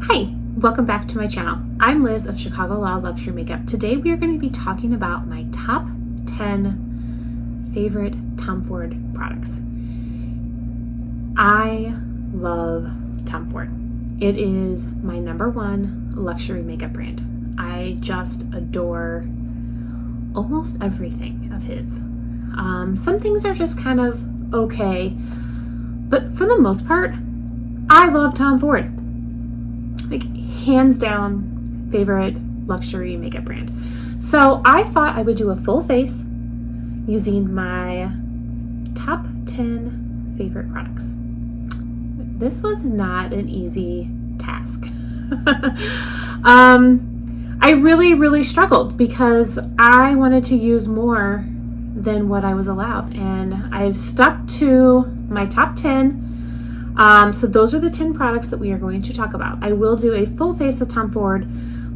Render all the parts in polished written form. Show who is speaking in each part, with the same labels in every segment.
Speaker 1: Hi, welcome back to my channel. I'm Liz of Chicago Law Luxury Makeup. Today we are going to be talking about my top 10 favorite Tom Ford products. I love Tom Ford. It is my #1 luxury makeup brand. I just adore almost everything of his. Some things are just kind of okay, but for the most part, I love Tom Ford. Like, hands down favorite luxury makeup brand. So I thought I would do a full face using my top 10 favorite products. This was not an easy task. I really struggled because I wanted to use more than what I was allowed, and I've stuck to my top 10. So those are the 10 products that we are going to talk about. I will do a full face of Tom Ford,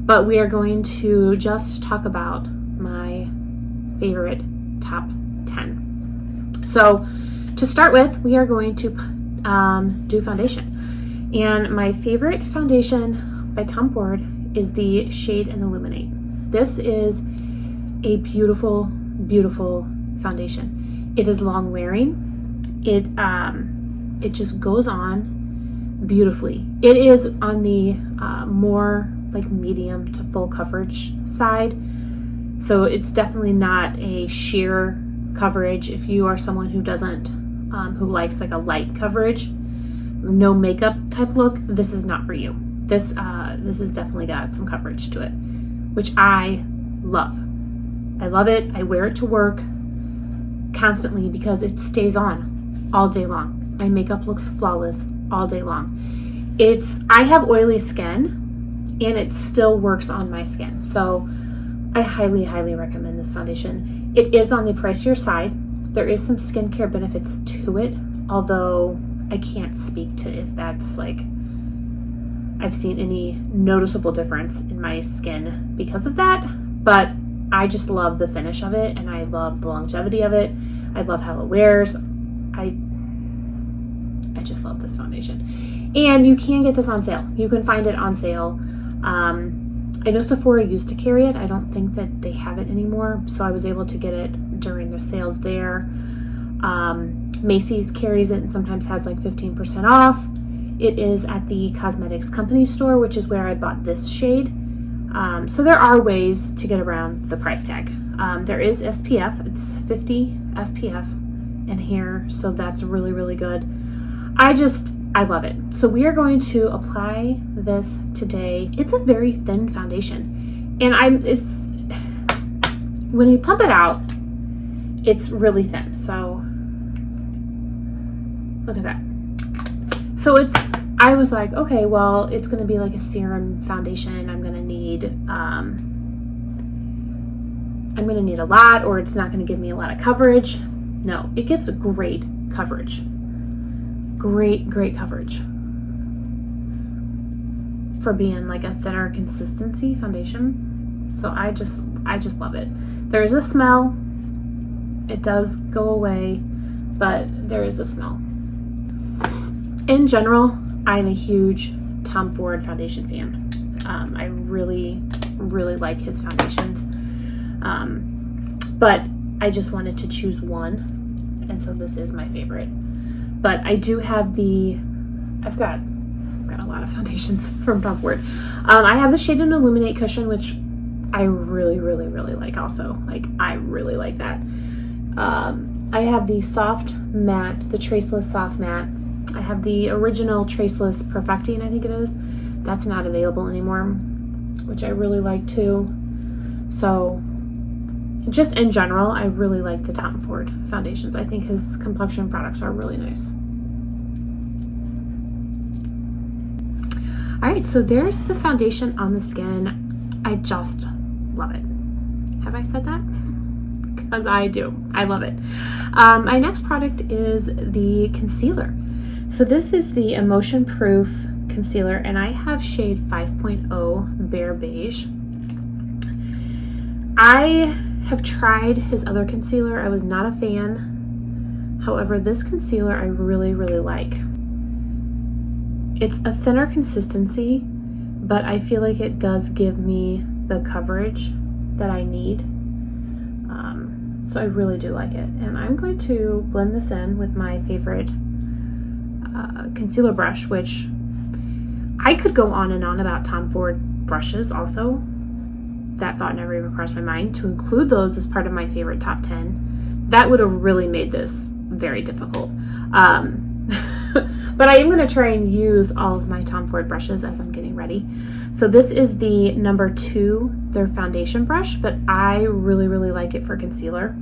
Speaker 1: but we are going to just talk about my favorite top 10. So to start with, we are going to do foundation. And my favorite foundation by Tom Ford is the Shade and Illuminate. This is a beautiful foundation. It is long wearing. It just goes on beautifully. It is on the more like medium to full coverage side. So it's definitely not a sheer coverage. If you are someone who doesn't, who likes like a light coverage, no makeup type look, this is not for you. This has definitely got some coverage to it, which I love. I love it. I wear it to work constantly because it stays on all day long. My makeup looks flawless all day long. I have oily skin and it still works on my skin. So I highly recommend this foundation. It is on the pricier side. There is some skincare benefits to it, although I can't speak to if that's like, I've seen any noticeable difference in my skin because of that, but I just love the finish of it and I love the longevity of it. I love how it wears. I just love this foundation. And you can get this on sale. You can find it on sale. I know Sephora used to carry it. I don't think that they have it anymore. So I was able to get it during the sales there. Macy's carries it and sometimes has like 15% off. It is at the Cosmetics Company store, which is where I bought this shade. So there are ways to get around the price tag. There is SPF. It's 50 SPF in here. So that's really good. I love it. So we are going to apply this today. It's a very thin foundation, and when you pump it out, it's really thin. So look at that. So I was like, okay, well, it's going to be like a serum foundation. I'm going to need a lot, or it's not going to give me a lot of coverage. No, it gives great coverage. Great coverage for being like a thinner consistency foundation. So I just love it. There is a smell. It does go away, but there is a smell. In general, I'm a huge Tom Ford foundation fan. I really like his foundations. But I just wanted to choose one, and so this is my favorite. But I do have I've got a lot of foundations from Tom Ford. I have the Shade and Illuminate cushion, which I really like also. Like, I really like that. I have the soft matte, the traceless soft matte. I have the original traceless perfecting, I think it is. That's not available anymore, which I really like too. So just in general, I really like the Tom Ford foundations. I think his complexion products are really nice. All right, so there's the foundation on the skin. I just love it. Have I said that? Because I do. I love it. My next product is the concealer. So this is the Emotion Proof Concealer, and I have shade 5.0 Bare Beige. I have tried his other concealer. I was not a fan. However, this concealer I really like. It's a thinner consistency, but I feel like it does give me the coverage that I need. So I really do like it. And I'm going to blend this in with my favorite concealer brush, which I could go on and on about Tom Ford brushes also. That thought never even crossed my mind to include those as part of my favorite top 10. That would have really made this very difficult. But I am going to try and use all of my Tom Ford brushes as I'm getting ready. So this is the number 2, their foundation brush, but I really, really like it for concealer.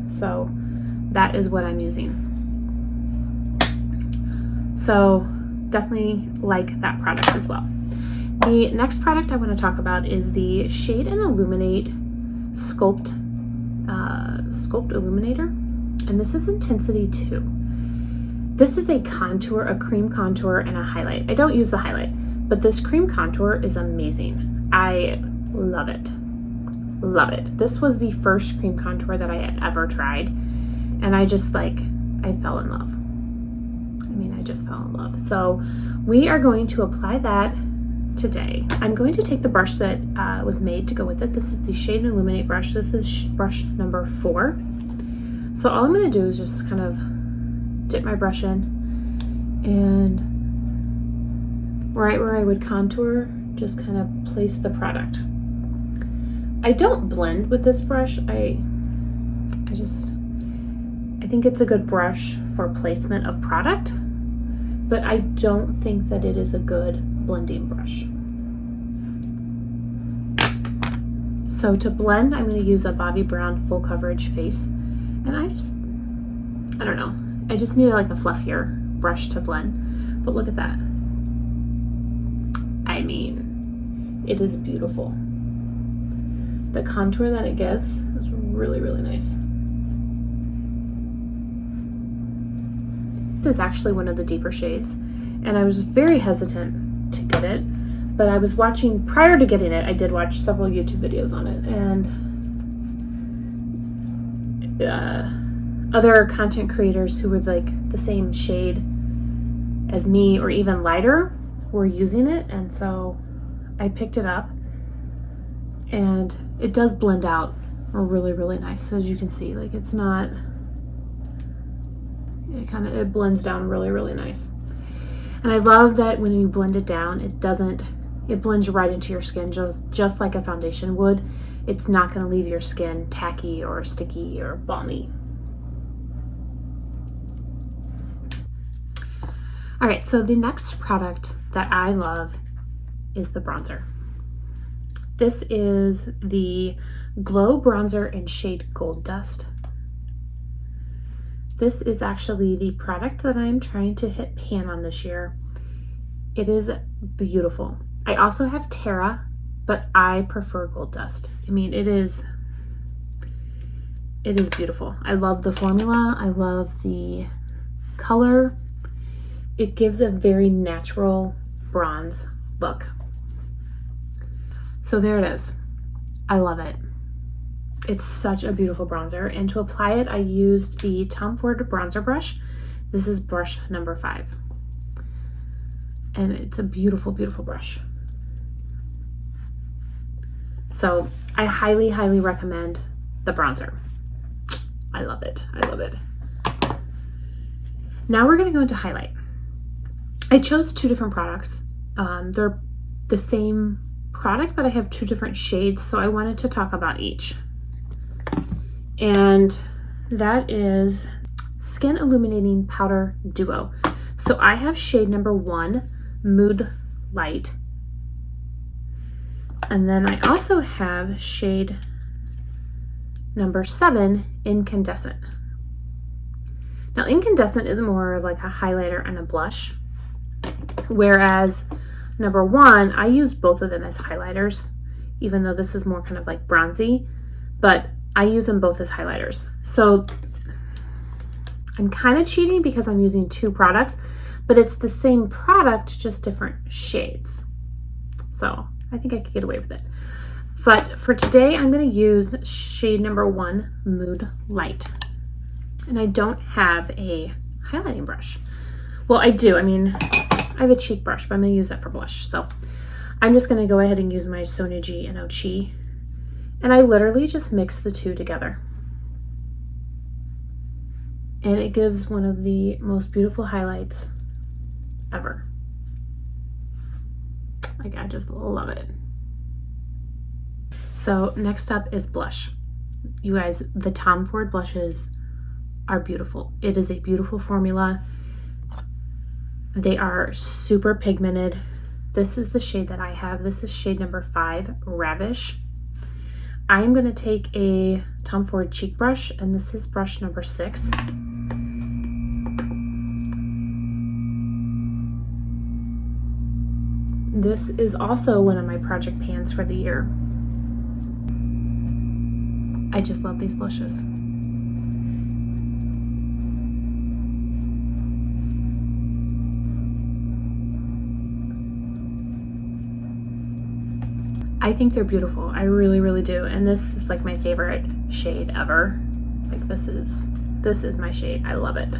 Speaker 1: So that is what I'm using. So definitely like that product as well. The next product I want to talk about is the Shade and Illuminate Sculpt Illuminator, and this is Intensity 2. This is a contour, a cream contour, and a highlight. I don't use the highlight, but this cream contour is amazing. I love it. Love it. This was the first cream contour that I had ever tried, and I just I fell in love. I mean, I just fell in love. So we are going to apply that today. I'm going to take the brush that was made to go with it. This is the Shade and Illuminate brush. This is brush number 4. So all I'm going to do is just kind of dip my brush in, and right where I would contour, just kind of place the product. I don't blend with this brush. I think it's a good brush for placement of product, but I don't think that it is a good blending brush. So to blend, I'm going to use a Bobbi Brown full coverage face, and I don't know. I just need like a fluffier brush to blend, but look at that. I mean, it is beautiful. The contour that it gives is really, really nice. This is actually one of the deeper shades, and I was very hesitant to get it, but I was watching, prior to getting it, I did watch several YouTube videos on it, and other content creators who were like the same shade as me or even lighter were using it, and so I picked it up, and it does blend out really, really nice. So as you can see, like it's not, it blends down really, really nice. And I love that when you blend it down, it blends right into your skin just like a foundation would. It's not going to leave your skin tacky or sticky or balmy. All right, so the next product that I love is the bronzer. This is the Glow Bronzer in shade Gold Dust. This is actually the product that I'm trying to hit pan on this year. It is beautiful. I also have Terra, but I prefer Gold Dust. I mean, it is beautiful. I love the formula. I love the color. It gives a very natural bronze look. So there it is. I love it. It's such a beautiful bronzer. And to apply it, I used the Tom Ford bronzer brush. This is brush number 5. And it's a beautiful, beautiful brush. So I highly, highly recommend the bronzer. I love it. I love it. Now we're going to go into highlight. I chose 2 different products. They're the same product, but I have 2 different shades, so I wanted to talk about each. And that is Skin Illuminating Powder Duo. So I have shade number 1, Mood Light. And then I also have shade number 7, Incandescent. Now, Incandescent is more of like a highlighter and a blush, whereas number 1, I use both of them as highlighters, even though this is more kind of like bronzy, but I use them both as highlighters. So I'm kind of cheating because I'm using 2 products, but it's the same product, just different shades. So I think I could get away with it. But for today, I'm going to use shade number 1, Mood Light. And I don't have a highlighting brush. Well, I do. I mean, I have a cheek brush, but I'm going to use that for blush. So I'm just going to go ahead and use my Sonaji and Ochi, and I literally just mix the two together. And it gives one of the most beautiful highlights ever. Like, I just love it. So next up is blush. You guys, the Tom Ford blushes are beautiful. It is a beautiful formula. They are super pigmented. This is the shade that I have. This is shade number 5, Ravish. I am going to take a Tom Ford cheek brush, and this is brush number 6. This is also one of my project pans for the year. I just love these blushes. I think they're beautiful. I really, really do. And this is like my favorite shade ever. Like, this is my shade. I love it.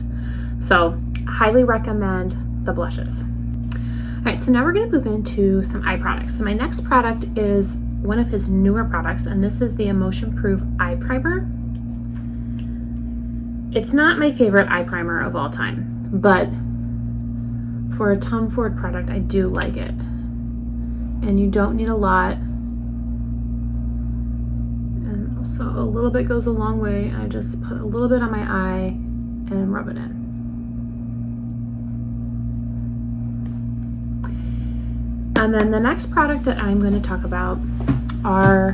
Speaker 1: So highly recommend the blushes. All right, so now we're going to move into some eye products. So my next product is one of his newer products, and this is the Emotion Proof Eye Primer. It's not my favorite eye primer of all time, but for a Tom Ford product, I do like it. And you don't need a lot. And so a little bit goes a long way. I just put a little bit on my eye and rub it in. And then the next product that I'm going to talk about are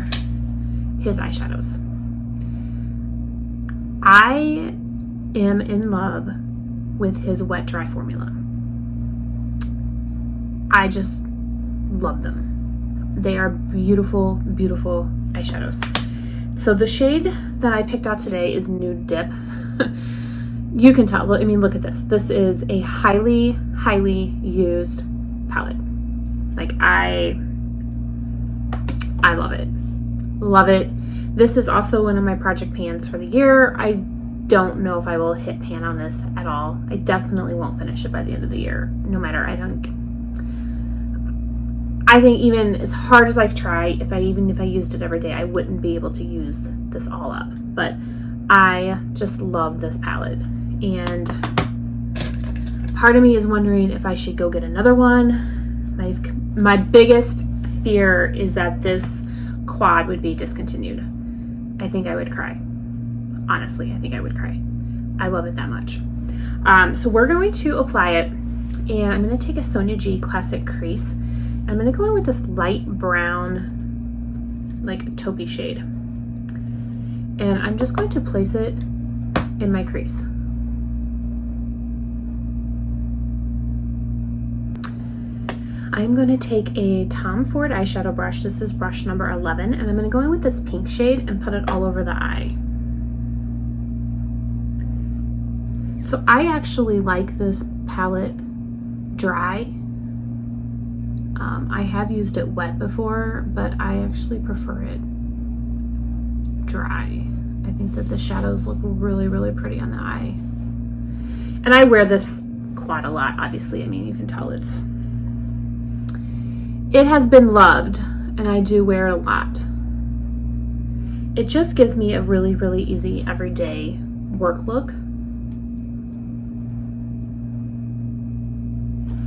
Speaker 1: his eyeshadows. I am in love with his wet dry formula. I just love them. They are beautiful, beautiful eyeshadows. So the shade that I picked out today is Nude Dip. You can tell, I mean, look at this. This is a highly, highly used palette. Like, I love it. Love it. This is also one of my project pans for the year. I don't know if I will hit pan on this at all. I definitely won't finish it by the end of the year, no matter. I think even as hard as I try, even if I used it every day, I wouldn't be able to use this all up. But I just love this palette. And part of me is wondering if I should go get another one. My biggest fear is that this quad would be discontinued. I think I would cry. Honestly, I think I would cry. I love it that much. So we're going to apply it, and I'm going to take a Sonia G Classic Crease. I'm going to go in with this light brown, like taupey shade. And I'm just going to place it in my crease. I'm going to take a Tom Ford eyeshadow brush. This is brush number 11, and I'm going to go in with this pink shade and put it all over the eye. So I actually like this palette dry. I have used it wet before, but I actually prefer it dry. I think that the shadows look really, really pretty on the eye. And I wear this quad a lot, obviously. I mean, you can tell it has been loved, and I do wear it a lot. It just gives me a really, really easy everyday work look.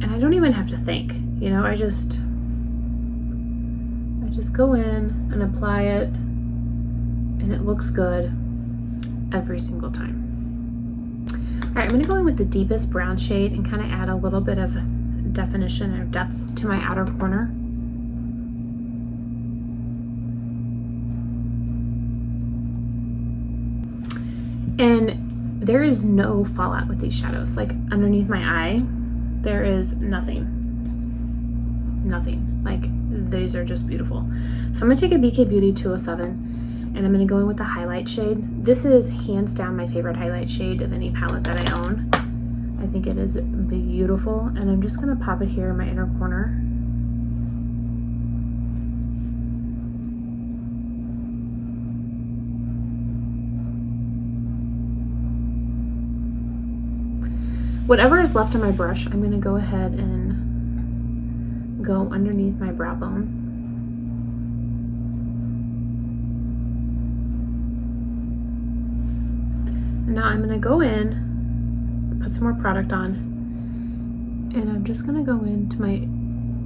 Speaker 1: And I don't even have to think, you know, I just go in and apply it, and it looks good every single time. All right, I'm going to go in with the deepest brown shade and kind of add a little bit of definition or depth to my outer corner. And there is no fallout with these shadows. Like, underneath my eye, there is nothing. Like, these are just beautiful. So I'm going to take a BK Beauty 207, and I'm going to go in with the highlight shade. This is hands down my favorite highlight shade of any palette that I own. I think it is beautiful, and I'm just going to pop it here in my inner corner. Whatever is left on my brush, I'm going to go ahead and go underneath my brow bone. And now I'm gonna go in, put some more product on, and I'm just gonna go into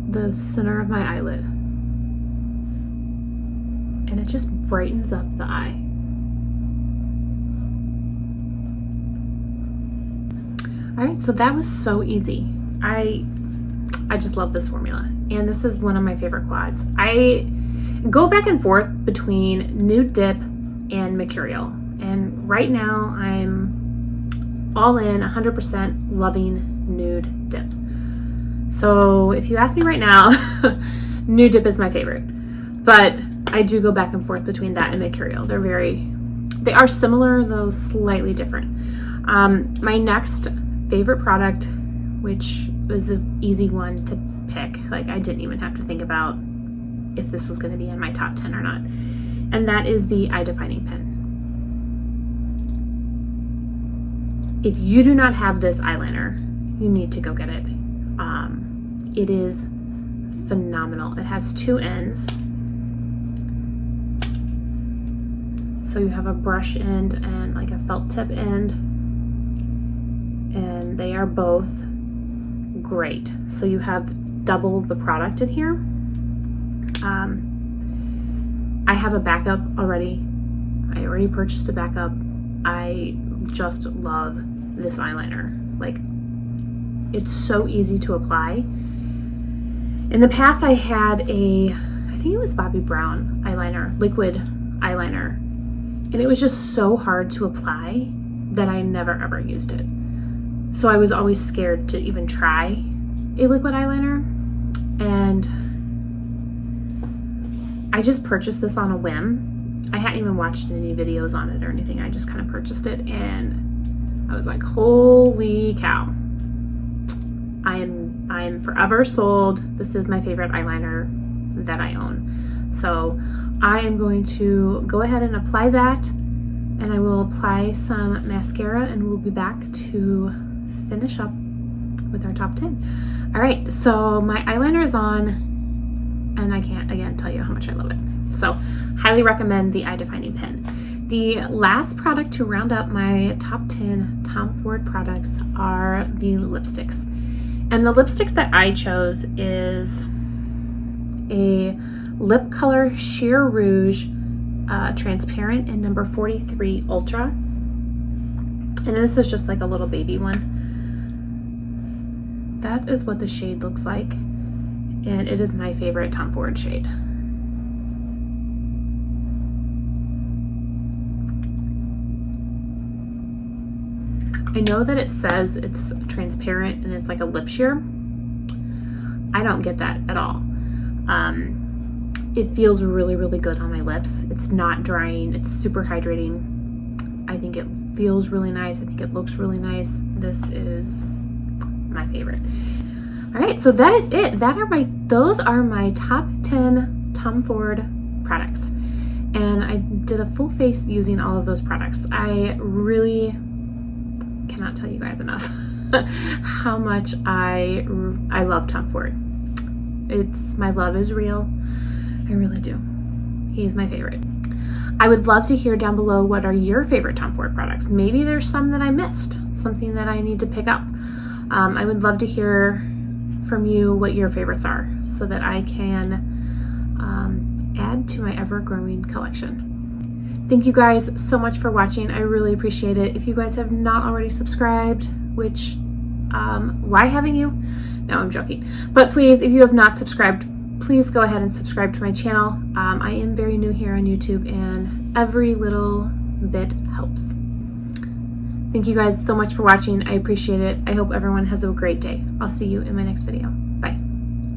Speaker 1: the center of my eyelid. And it just brightens up the eye. All right, so that was so easy. I just love this formula, and this is one of my favorite quads. I go back and forth between Nude Dip and Mercurial, and right now I'm all in 100% loving Nude Dip. So if you ask me right now, Nude Dip is my favorite, but I do go back and forth between that and Mercurial. They are similar, though slightly different. My next favorite product, which was an easy one to pick, like I didn't even have to think about if this was going to be in my top 10 or not, and that is the eye defining pen. If you do not have this eyeliner, you need to go get it. It is phenomenal. It has two ends. So you have a brush end and like a felt tip end, and they are both great. So you have double the product in here. I have a backup already. I already purchased a backup. I just love this eyeliner. Like, it's so easy to apply. In the past, I had I think it was Bobbi Brown eyeliner, liquid eyeliner, and it was just so hard to apply that I never ever used it. So I was always scared to even try a liquid eyeliner, and I just purchased this on a whim. I hadn't even watched any videos on it or anything. I just kind of purchased it, and I was like, holy cow. I am forever sold. This is my favorite eyeliner that I own. So I am going to go ahead and apply that, and I will apply some mascara, and we'll be back to finish up with our top 10. All right, so my eyeliner is on, and I can't again tell you how much I love it. So highly recommend the eye defining pen. The last product to round up my top 10 Tom Ford products are the lipsticks. And the lipstick that I chose is a Lip Color Sheer Rouge Transparent in number 43 Ultra. And this is just like a little baby one. That is what the shade looks like. And it is my favorite Tom Ford shade. I know that it says it's transparent and it's like a lip sheer. I don't get that at all. It feels really, really good on my lips. It's not drying. It's super hydrating. I think it feels really nice. I think it looks really nice. This is my favorite. All right, so that is it. Those are my top 10 Tom Ford products. And I did a full face using all of those products. I really cannot tell you guys enough how much I love Tom Ford. My love is real. I really do. He's my favorite. I would love to hear down below, what are your favorite Tom Ford products? Maybe there's some that I missed, something that I need to pick up. I would love to hear from you what your favorites are, so that I can add to my ever-growing collection. Thank you guys so much for watching. I really appreciate it. If you guys have not already subscribed, which, why haven't you? No, I'm joking. But please, if you have not subscribed, please go ahead and subscribe to my channel. I am very new here on YouTube, and every little bit helps. Thank you guys so much for watching. I appreciate it. I hope everyone has a great day. I'll see you in my next video.